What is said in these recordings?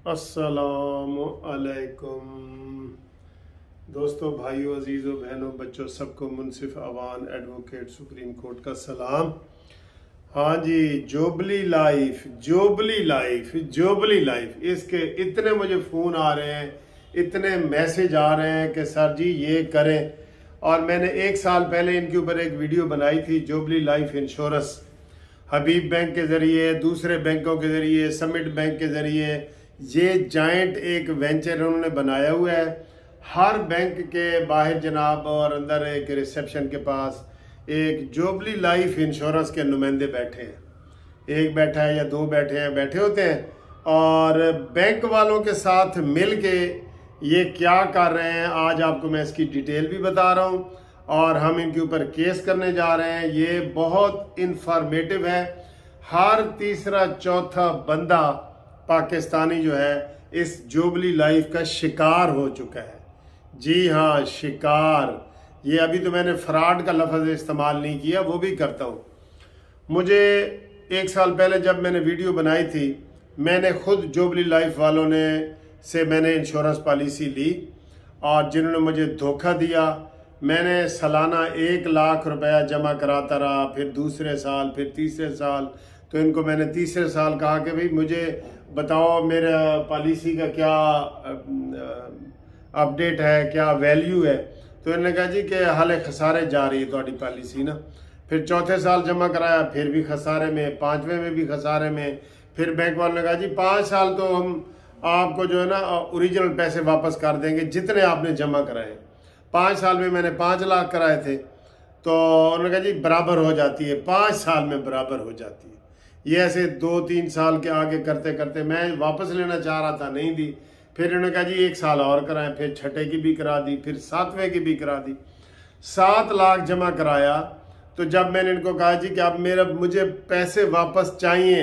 अस्सलामु अलैकुम दोस्तों, भाइयों, अजीज़ों, बहनों, बच्चों, सबको मुनसिफ अवान एडवोकेट सुप्रीम कोर्ट का सलाम। हाँ जी, जोबली लाइफ, जोबली लाइफ, जोबली लाइफ, इसके इतने मुझे फ़ोन आ रहे हैं, इतने मैसेज आ रहे हैं कि सर जी ये करें। और मैंने 1 साल पहले इनके ऊपर एक वीडियो बनाई थी, जोबली लाइफ इंश्योरेंस, हबीब बैंक के ज़रिए, दूसरे बैंकों के ज़रिए, समिट बैंक के ज़रिए, ये जॉइंट एक वेंचर उन्होंने बनाया हुआ है। हर बैंक के बाहर जनाब और अंदर एक रिसेप्शन के पास एक जोबली लाइफ इंश्योरेंस के नुमाइंदे बैठे हैं। एक बैठा है या दो बैठे हैं, बैठे होते हैं और बैंक वालों के साथ मिल के ये क्या कर रहे हैं, आज आपको मैं इसकी डिटेल भी बता रहा हूँ और हम इनके ऊपर केस करने जा रहे हैं। ये बहुत इंफॉर्मेटिव है। हर तीसरा चौथा बंदा पाकिस्तानी जो है इस जोबली लाइफ का शिकार हो चुका है। जी हाँ, शिकार। ये अभी तो मैंने फ्रॉड का लफ्ज़ इस्तेमाल नहीं किया, वो भी करता हूँ। मुझे 1 साल पहले जब मैंने वीडियो बनाई थी, मैंने खुद जोबली लाइफ वालों से मैंने इंश्योरेंस पॉलिसी ली और जिन्होंने मुझे धोखा दिया, मैंने सालाना 1 लाख रुपया जमा कराता रहा, फिर दूसरे साल, फिर तीसरे साल। तो इनको मैंने तीसरे साल कहा कि भाई मुझे बताओ मेरा पॉलिसी का क्या अपडेट है, क्या वैल्यू है। तो इन्होंने कहा जी कि हाले खसारे जा रही है तुम्हारी पॉलिसी ना। फिर चौथे साल जमा कराया, फिर भी खसारे में, पाँचवें में भी खसारे में। फिर बैंक वालों ने कहा जी 5 साल तो हम आपको जो है ना ओरिजिनल पैसे वापस कर देंगे जितने आपने जमा कराए। 5 साल में मैंने 5 लाख कराए थे, तो उन्होंने कहा जी बराबर हो जाती है, 5 साल में बराबर हो जाती है। ये ऐसे 2-3 साल के आगे करते करते मैं वापस लेना चाह रहा था, नहीं दी। फिर इन्होंने कहा जी 1 साल और कराएं, फिर छठे की भी करा दी, फिर 7वें की भी करा दी। 7 लाख जमा कराया। तो जब मैंने इनको कहा जी कि अब मुझे पैसे वापस चाहिए,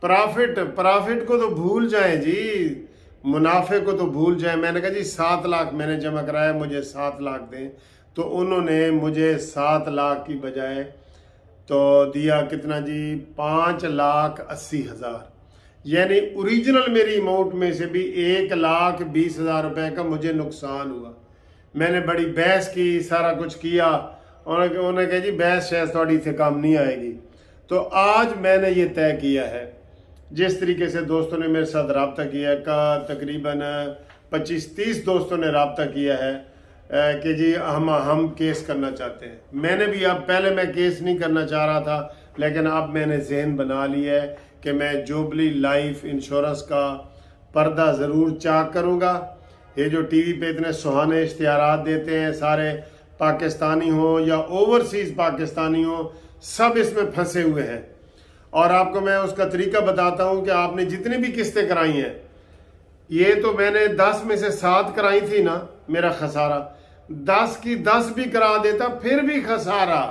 प्रॉफिट को तो भूल जाएं जी, मुनाफे को तो भूल जाएं। मैंने कहा जी 7 लाख मैंने जमा कराया, मुझे 7 लाख दें। तो उन्होंने मुझे 7 लाख की बजाय तो दिया कितना जी, 5,80,000। यानी ओरिजिनल मेरी अमाउंट में से भी 1,20,000 रुपए का मुझे नुकसान हुआ। मैंने बड़ी बहस की, सारा कुछ किया। उन्होंने कहा जी बहस शहस थोड़ी से काम नहीं आएगी। तो आज मैंने ये तय किया है, जिस तरीके से दोस्तों ने मेरे साथ रब्ता किया का, तकरीबन 25-30 दोस्तों ने रब्ता किया है कि जी हम केस करना चाहते हैं। मैंने भी, अब पहले मैं केस नहीं करना चाह रहा था, लेकिन अब मैंने जहन बना लिया है कि मैं जोबली लाइफ इंश्योरेंस का पर्दा ज़रूर चाक करूँगा। ये जो टीवी पे इतने सुहाने इश्तिहारात देते हैं, सारे पाकिस्तानी हो या ओवरसीज़ पाकिस्तानी हो, सब इसमें फंसे हुए हैं। और आपको मैं उसका तरीका बताता हूँ कि आपने जितनी भी किस्तें कराई हैं, ये तो मैंने 10 में से 7 कराई थी ना, मेरा खसारा 10 की 10 भी करा देता, फिर भी खसारा।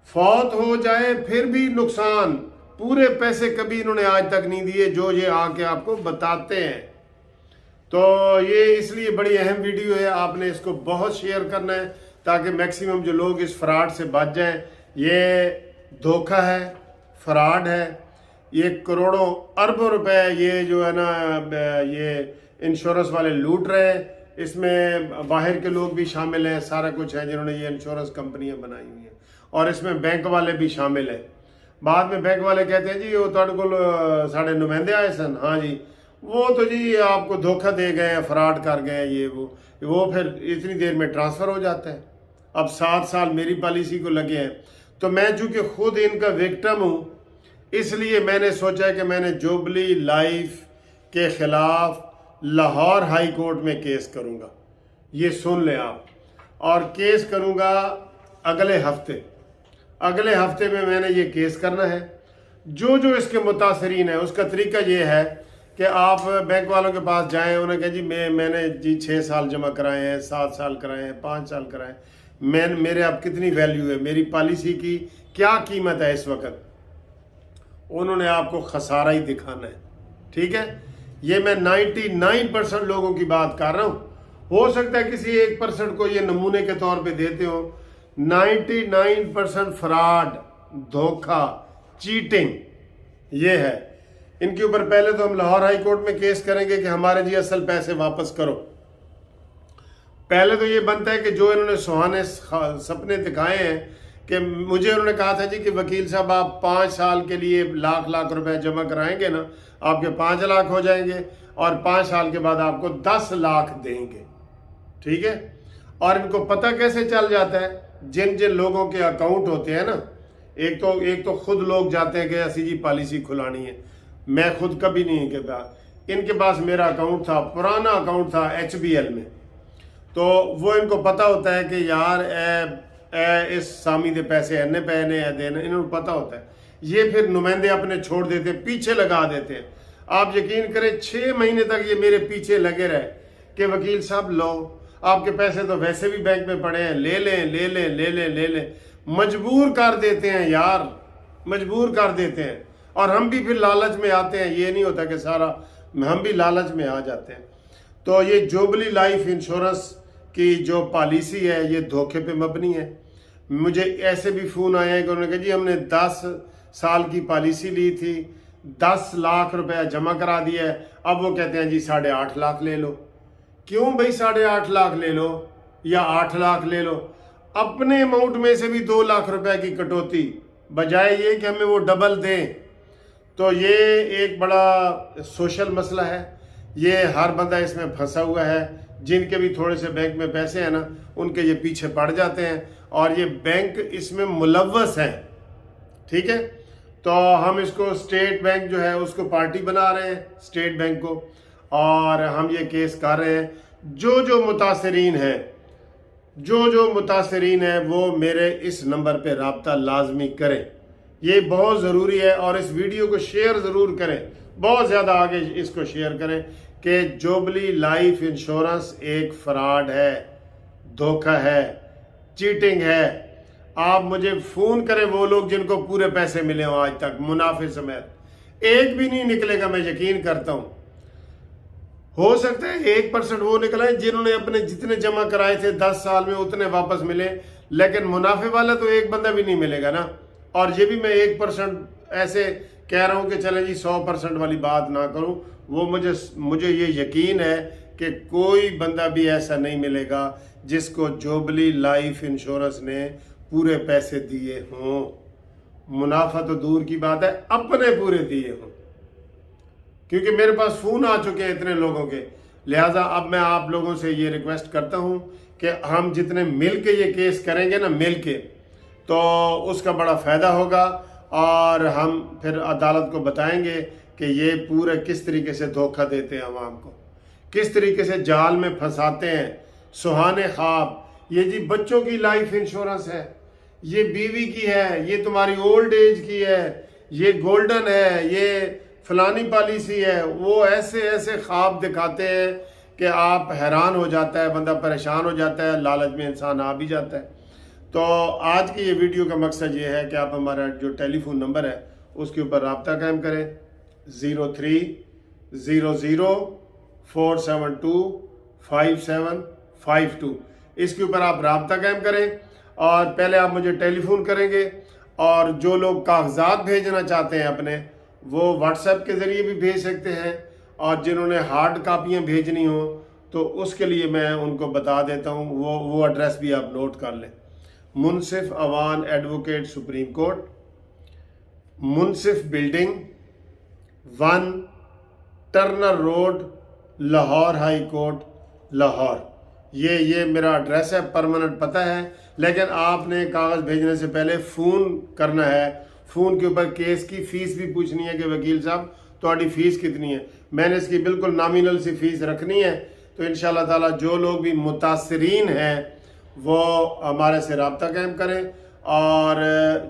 फौत हो जाए फिर भी नुकसान। पूरे पैसे कभी इन्होंने आज तक नहीं दिए जो ये आके आपको बताते हैं। तो ये इसलिए बड़ी अहम वीडियो है, आपने इसको बहुत शेयर करना है ताकि मैक्सिमम जो लोग इस फ्रॉड से बच जाएं। ये धोखा है, फ्रॉड है, ये करोड़ों अरबों रुपए ये जो है ना ये इंश्योरेंस वाले लूट रहे हैं। इसमें बाहर के लोग भी शामिल हैं, सारा कुछ है जिन्होंने ये इंश्योरेंस कंपनियां बनाई हुई हैं, और इसमें बैंक वाले भी शामिल हैं। बाद में बैंक वाले कहते हैं जी वो तुहाडे कोल साढ़े नुमाइंदे आए सन। हाँ जी, वो तो जी आपको धोखा दे गए हैं, फ्रॉड कर गए हैं, ये वो फिर इतनी देर में ट्रांसफ़र हो जाता है। अब 7 साल मेरी पॉलिसी को लगे हैं। तो मैं चूँकि खुद इनका विक्टिम हूँ, इसलिए मैंने सोचा कि मैंने जोबली लाइफ के ख़िलाफ़ लाहौर हाई कोर्ट में केस करूँगा। ये सुन लें आप। और केस करूँगा अगले हफ्ते में मैंने ये केस करना है। जो जो इसके मुतासरीन है, उसका तरीका ये है कि आप बैंक वालों के पास जाएं, उन्हें कहें जी मैंने जी 6 साल जमा कराए हैं, 7 साल कराए हैं, 5 साल कराए हैं, मेरे अब कितनी वैल्यू है, मेरी पॉलिसी की क्या कीमत है इस वक्त। उन्होंने आपको खसारा ही दिखाना है, ठीक है। ये मैं 99% लोगों की बात कर रहा हूँ। हो सकता है किसी 1% को ये नमूने के तौर पे देते हो। 99% फ्रॉड, धोखा, चीटिंग ये है। इनके ऊपर पहले तो हम लाहौर हाई कोर्ट में केस करेंगे कि हमारे जी असल पैसे वापस करो। पहले तो ये बनता है कि जो इन्होंने सुहाने सपने दिखाए हैं कि मुझे उन्होंने कहा था जी कि वकील साहब आप 5 साल के लिए लाख लाख रुपए जमा कराएंगे ना, आपके 5 लाख हो जाएंगे और 5 साल के बाद आपको 10 लाख देंगे, ठीक है। और इनको पता कैसे चल जाता है, जिन जिन लोगों के अकाउंट होते हैं ना, एक तो खुद लोग जाते हैं कि ऐसी जी पॉलिसी खुलानी है, मैं खुद कभी नहीं के पास, इनके पास मेरा अकाउंट था, पुराना अकाउंट था HBL में, तो वो इनको पता होता है कि यार इस सामी दे पैसे इन्ने पे ने देने, इन्होंने पता होता है। ये फिर नुमाइंदे अपने छोड़ देते, पीछे लगा देते हैं। आप यकीन करें 6 महीने तक ये मेरे पीछे लगे रहे कि वकील साहब लो, आपके पैसे तो वैसे भी बैंक में पड़े हैं, ले लें ले लें ले लें ले लें। मजबूर कर देते हैं यार, मजबूर कर देते हैं। और हम भी फिर लालच में आते हैं, ये नहीं होता कि सारा, हम भी लालच में आ जाते हैं। तो ये जुबली लाइफ इंश्योरेंस की जो पॉलिसी है ये धोखे पे मबनी है। मुझे ऐसे भी फ़ोन आए हैं कि उन्होंने कहा जी हमने 10 साल की पॉलिसी ली थी, 10 लाख रुपया जमा करा दिया है, अब वो कहते हैं जी 8.5 लाख ले लो। क्यों भाई 8.5 लाख ले लो या 8 लाख ले लो? अपने अमाउंट में से भी 2 लाख रुपए की कटौती, बजाय ये कि हमें वो डबल दें। तो ये एक बड़ा सोशल मसला है, ये हर बंदा इसमें फंसा हुआ है। जिनके भी थोड़े से बैंक में पैसे हैं ना, उनके ये पीछे पड़ जाते हैं और ये बैंक इसमें मुलव्वस है, ठीक है। तो हम इसको स्टेट बैंक जो है उसको पार्टी बना रहे हैं, स्टेट बैंक को, और हम ये केस कर रहे हैं। जो मुतासरीन है वो मेरे इस नंबर पे रब्ता लाजमी करें, ये बहुत ज़रूरी है। और इस वीडियो को शेयर ज़रूर करें, बहुत ज़्यादा आगे इसको शेयर करें कि जुबली लाइफ इंश्योरेंस एक फ्रॉड है, धोखा है, चीटिंग है। आप मुझे फ़ोन करें वो लोग जिनको पूरे पैसे मिले हों आज तक मुनाफे समेत, एक भी नहीं निकलेगा, मैं यकीन करता हूँ। हो सकता है 1% वो निकला है जिन्होंने अपने जितने जमा कराए थे 10 साल में उतने वापस मिले, लेकिन मुनाफे वाला तो एक बंदा भी नहीं मिलेगा ना। और ये भी मैं 1% ऐसे कह रहा हूँ कि चले जी 100% वाली बात ना करूँ, वो मुझे ये यकीन है कि कोई बंदा भी ऐसा नहीं मिलेगा जिसको जुबली लाइफ इंश्योरेंस ने पूरे पैसे दिए हों। मुनाफा तो दूर की बात है, अपने पूरे दिए हों, क्योंकि मेरे पास फ़ोन आ चुके हैं इतने लोगों के। लिहाजा अब मैं आप लोगों से ये रिक्वेस्ट करता हूँ कि हम जितने मिल के ये केस करेंगे ना, मिल के, तो उसका बड़ा फ़ायदा होगा। और हम फिर अदालत को बताएंगे कि ये पूरे किस तरीके से धोखा देते हैं आवाम को, किस तरीके से जाल में फंसाते हैं। सुहाने ख्वाब, ये जी बच्चों की लाइफ इंश्योरेंस है, ये बीवी की है, ये तुम्हारी ओल्ड एज की है, ये गोल्डन है, ये फलानी पॉलिसी है। वो ऐसे ऐसे ख्वाब दिखाते हैं कि आप हैरान हो जाता है, बंदा परेशान हो जाता है, लालच में इंसान आ भी जाता है। तो आज की ये वीडियो का मकसद ये है कि आप हमारा जो टेलीफोन नंबर है उसके ऊपर रब्ता कायम करें, 030047255752। इसके ऊपर आप रब्ता कायम करें और पहले आप मुझे टेलीफोन करेंगे, और जो लोग कागजात भेजना चाहते हैं अपने, वो व्हाट्सएप के ज़रिए भी भेज सकते हैं, और जिन्होंने हार्ड कापियाँ भेजनी हो तो उसके लिए मैं उनको बता देता हूँ, वो एड्रेस भी आप नोट कर लें। Munsif Awan advocate supreme court, Munsif building 1 Turner road, Lahore high court, Lahore. ये मेरा एड्रेस है, परमानेंट पता है। लेकिन आपने कागज़ भेजने से पहले फ़ोन करना है, फ़ोन के ऊपर केस की फ़ीस भी पूछनी है कि वकील साहब तुम्हारी फ़ीस कितनी है। मैंने इसकी बिल्कुल नॉमिनल सी फ़ीस रखनी है। तो इंशाल्लाह ताला जो लोग भी मुतासरीन हैं वो हमारे से रब्ता कायम करें, और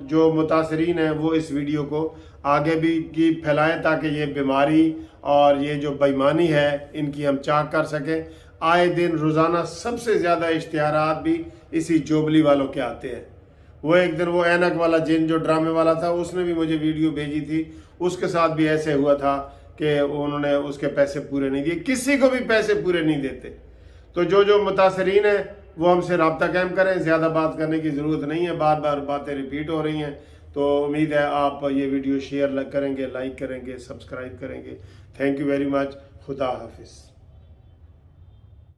जो मुतासरीन हैं वो इस वीडियो को आगे भी की फैलाएं ताकि ये बीमारी और ये जो बेईमानी है इनकी हम चाक कर सकें। आए दिन रोज़ाना सबसे ज़्यादा इश्तिहारात भी इसी जुबली वालों के आते हैं। वो एक दिन वो ऐनक वाला जिन जो ड्रामे वाला था, उसने भी मुझे वीडियो भेजी थी, उसके साथ भी ऐसे हुआ था कि उन्होंने उसके पैसे पूरे नहीं दिए। किसी को भी पैसे पूरे नहीं देते। तो जो मुतासरीन है वो हमसे रब्ता कायम करें, ज़्यादा बात करने की ज़रूरत नहीं है, बार बार बातें रिपीट हो रही हैं। तो उम्मीद है आप ये वीडियो शेयर करेंगे, लाइक करेंगे, सब्सक्राइब करेंगे। Thank you very much. खुदा हाफिज़।